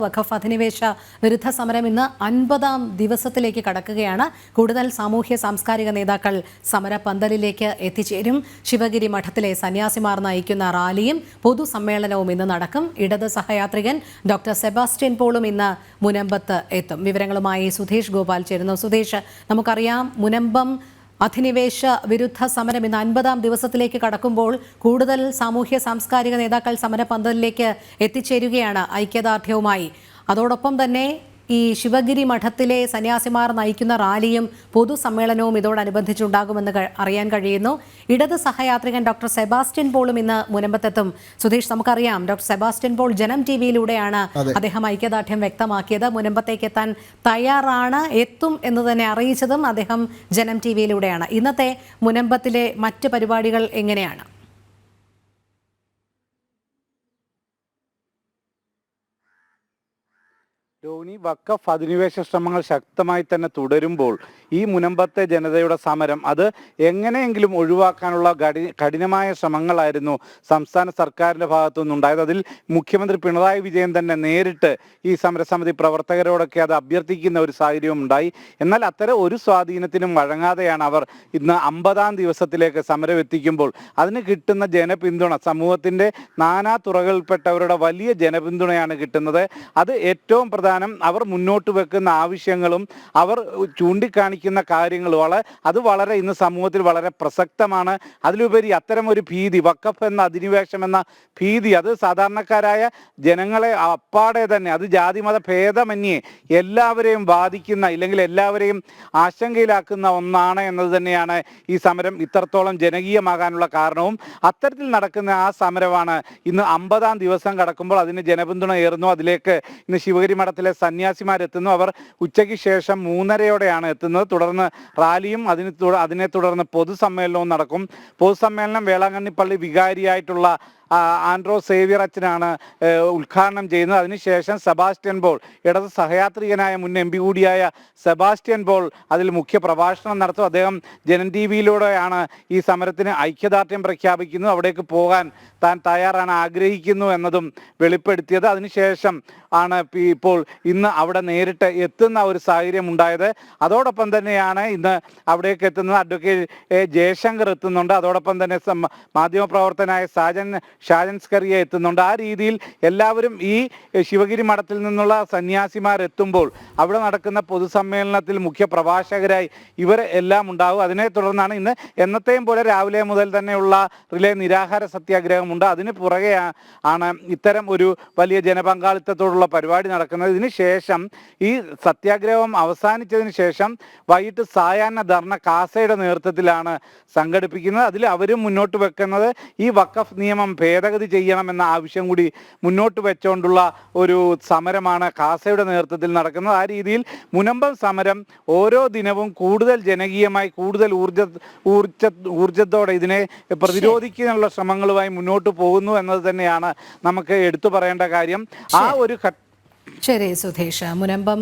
വഖഫ് അധിനിവേശ വിരുദ്ധ സമരം ഇന്ന് 50ാം ദിവസത്തിലേക്ക് കടക്കുകയാണ്. കൂടുതൽ സാമൂഹ്യ സാംസ്കാരിക നേതാക്കൾ സമരപന്തലിലേക്ക് എത്തിച്ചേരും. ശിവഗിരി മഠത്തിലെ സന്യാസിമാർ നയിക്കുന്ന റാലിയും പൊതുസമ്മേളനവും ഇന്ന് നടക്കും. ഇടത് സഹയാത്രികൻ ഡോക്ടർ സെബാസ്റ്റ്യൻ പോളും ഇന്ന് മുനമ്പത്ത് എത്തും. വിവരങ്ങളുമായി സുധീഷ് ഗോപാൽ ചേരുന്നു. സുധീഷ്, നമുക്കറിയാം മുനമ്പം അധിനിവേശ വിരുദ്ധ സമരം ഇന്ന് 50ാം ദിവസത്തിലേക്ക് കടക്കുമ്പോൾ കൂടുതൽ സാമൂഹ്യ സാംസ്കാരിക നേതാക്കൾ സമരപന്തലിലേക്ക് എത്തിച്ചേരുകയാണ് ഐക്യദാർഢ്യവുമായി. അതോടൊപ്പം തന്നെ ഈ ശിവഗിരി മഠത്തിലെ സന്യാസിമാർ നയിക്കുന്ന റാലിയും പൊതുസമ്മേളനവും ഇതോടനുബന്ധിച്ചുണ്ടാകുമെന്ന് അറിയാൻ കഴിയുന്നു. ഇടത് സഹയാത്രികൻ ഡോക്ടർ സെബാസ്റ്റ്യൻ പോളും ഇന്ന് മുനമ്പത്തെത്തും. സുധീഷ്, നമുക്കറിയാം ഡോക്ടർ സെബാസ്റ്റ്യൻ പോൾ ജനം ടിവിയിലൂടെയാണ് അദ്ദേഹം ഐക്യദാർഢ്യം വ്യക്തമാക്കിയത്. മുനമ്പത്തേക്ക് എത്താൻ തയ്യാറാണ്, എത്തും എന്ന് തന്നെ അറിയിച്ചതും അദ്ദേഹം ജനം ടിവിയിലൂടെയാണ്. ഇന്നത്തെ മുനമ്പത്തിലെ മറ്റ് പരിപാടികൾ എങ്ങനെയാണ്? ധോനി, വഖഫ് അധിനിവേശ ശ്രമങ്ങൾ ശക്തമായി തന്നെ തുടരുമ്പോൾ ഈ മുനമ്പത്തെ ജനതയുടെ സമരം അത് എങ്ങനെയെങ്കിലും ഒഴിവാക്കാനുള്ള കഠിനമായ ശ്രമങ്ങളായിരുന്നു സംസ്ഥാന സർക്കാരിൻ്റെ ഭാഗത്തു നിന്നുണ്ടായത്. അതിൽ മുഖ്യമന്ത്രി പിണറായി വിജയൻ തന്നെ നേരിട്ട് ഈ സമരസമിതി പ്രവർത്തകരോടൊക്കെ അത് അഭ്യർത്ഥിക്കുന്ന ഒരു സാഹചര്യവും ഉണ്ടായി. എന്നാൽ അത്തരം ഒരു സ്വാധീനത്തിനും വഴങ്ങാതെയാണ് അവർ ഇന്ന് 50ാം ദിവസത്തിലേക്ക് സമരം എത്തിക്കുമ്പോൾ അതിന് കിട്ടുന്ന ജനപിന്തുണ, സമൂഹത്തിൻ്റെ നാനാ തുറകളിൽപ്പെട്ടവരുടെ വലിയ ജനപിന്തുണയാണ് കിട്ടുന്നത്. അത് ഏറ്റവും അവർ മുന്നോട്ട് വെക്കുന്ന ആവശ്യങ്ങളും അവർ ചൂണ്ടിക്കാണിക്കുന്ന കാര്യങ്ങളും അത് വളരെ ഇന്ന് സമൂഹത്തിൽ വളരെ പ്രസക്തമാണ്. അതിലുപരി അത്തരം ഒരു ഭീതി, വഖഫ് എന്ന അധിനിവേശം എന്ന ഭീതി, അത് സാധാരണക്കാരായ ജനങ്ങളെ അപ്പാടെ തന്നെ അത് ജാതിമത ഭേദമന്യേ എല്ലാവരെയും ബാധിക്കുന്ന, ഇല്ലെങ്കിൽ എല്ലാവരെയും ആശങ്കയിലാക്കുന്ന ഒന്നാണ് എന്നത് തന്നെയാണ് ഈ സമരം ഇത്രത്തോളം ജനകീയമാകാനുള്ള കാരണവും. അത്തരത്തിൽ നടക്കുന്ന ആ സമരമാണ് ഇന്ന് 50ാം ദിവസം കടക്കുമ്പോൾ അതിന് ജനപിന്തുണ ഏറുന്നു. അതിലേക്ക് ഇന്ന് ശിവഗിരി മഠത്തിലെ സന്യാസിമാരെത്തുന്നു. അവർ ഉച്ചയ്ക്ക് ശേഷം 3:30യോടെയാണ് എത്തുന്നത്. തുടർന്ന് റാലിയും അതിനെ തുടർന്ന് പൊതുസമ്മേളനവും നടക്കും. പൊതുസമ്മേളനം വേളാങ്കണ്ണി പള്ളി വികാരിയായിട്ടുള്ള ആൻഡ്രോസ് സേവ്യർ അച്ഛനാണ് ഉദ്ഘാടനം ചെയ്യുന്നത്. അതിനുശേഷം സെബാസ്റ്റ്യൻ പോൾ, ഇടത് സഹയാത്രികനായ മുൻ MP കൂടിയായ സെബാസ്റ്റ്യൻ പോൾ അതിൽ മുഖ്യ പ്രഭാഷണം നടത്തും. അദ്ദേഹം ജനം ടിവിയിലൂടെയാണ് ഈ സമരത്തിന് ഐക്യദാർഢ്യം പ്രഖ്യാപിക്കുന്നത്. അവിടേക്ക് പോകാൻ താൻ തയ്യാറാണ്, ആഗ്രഹിക്കുന്നു എന്നതും വെളിപ്പെടുത്തിയത്. അതിനുശേഷം ആണ് ഇപ്പോൾ ഇന്ന് അവിടെ നേരിട്ട് എത്തുന്ന ഒരു സാഹചര്യം ഉണ്ടായത്. അതോടൊപ്പം തന്നെയാണ് ഇന്ന് അവിടേക്ക് എത്തുന്നത് അഡ്വക്കേറ്റ് ജയശങ്കർ എത്തുന്നുണ്ട്. അതോടൊപ്പം തന്നെ മാധ്യമപ്രവർത്തനായ ഷാജൻ സ്കറിയ എത്തുന്നുണ്ട്. ആ രീതിയിൽ എല്ലാവരും ഈ ശിവഗിരി മഠത്തിൽ നിന്നുള്ള സന്യാസിമാർ എത്തുമ്പോൾ അവിടെ നടക്കുന്ന പൊതുസമ്മേളനത്തിൽ മുഖ്യ പ്രഭാഷകരായി ഇവർ എല്ലാം ഉണ്ടാകും. അതിനെ തുടർന്നാണ് ഇന്ന് എന്നത്തെയും പോലെ രാവിലെ മുതൽ തന്നെയുള്ള റിലേ നിരാഹാര സത്യാഗ്രഹമുണ്ട്. അതിന് പുറകെ ആണ് ഇത്തരം ഒരു വലിയ ജനപങ്കാളിത്തത്തോടുള്ള പരിപാടി നടക്കുന്നത്. ഇതിന് ശേഷം ഈ സത്യാഗ്രഹം അവസാനിച്ചതിന് ശേഷം വൈകിട്ട് സായാഹ്ന ധർണ കാസയുടെ നേതൃത്വത്തിലാണ് സംഘടിപ്പിക്കുന്നത്. അതിൽ അവരും മുന്നോട്ട് വെക്കുന്നത് ഈ വഖഫ് നിയമം ഭേദഗതി ചെയ്യണമെന്ന ആവശ്യം കൂടി മുന്നോട്ട് വെച്ചുകൊണ്ടുള്ള ഒരു സമരമാണ് കാസയുടെ നേതൃത്വത്തിൽ നടക്കുന്നത്. ആ രീതിയിൽ മുനമ്പം സമരം ഓരോ ദിനവും കൂടുതൽ ജനകീയമായി, കൂടുതൽ ഊർജത്തോടെ ഇതിനെ പ്രതിരോധിക്കാനുള്ള ശ്രമങ്ങളുമായി മുന്നോട്ട് പോകുന്നു എന്നത് തന്നെയാണ് നമുക്ക് എടുത്തു പറയേണ്ട കാര്യം. ആ ഒരു ശരി സുധീഷ്, മുനമ്പം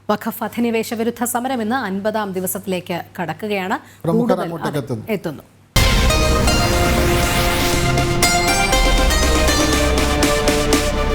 വഖഫ് അധിനിവേശ വിരുദ്ധ സമരം ഇന്ന് 50ാം ദിവസത്തിലേക്ക് കടക്കുകയാണ്. എത്തുന്നു.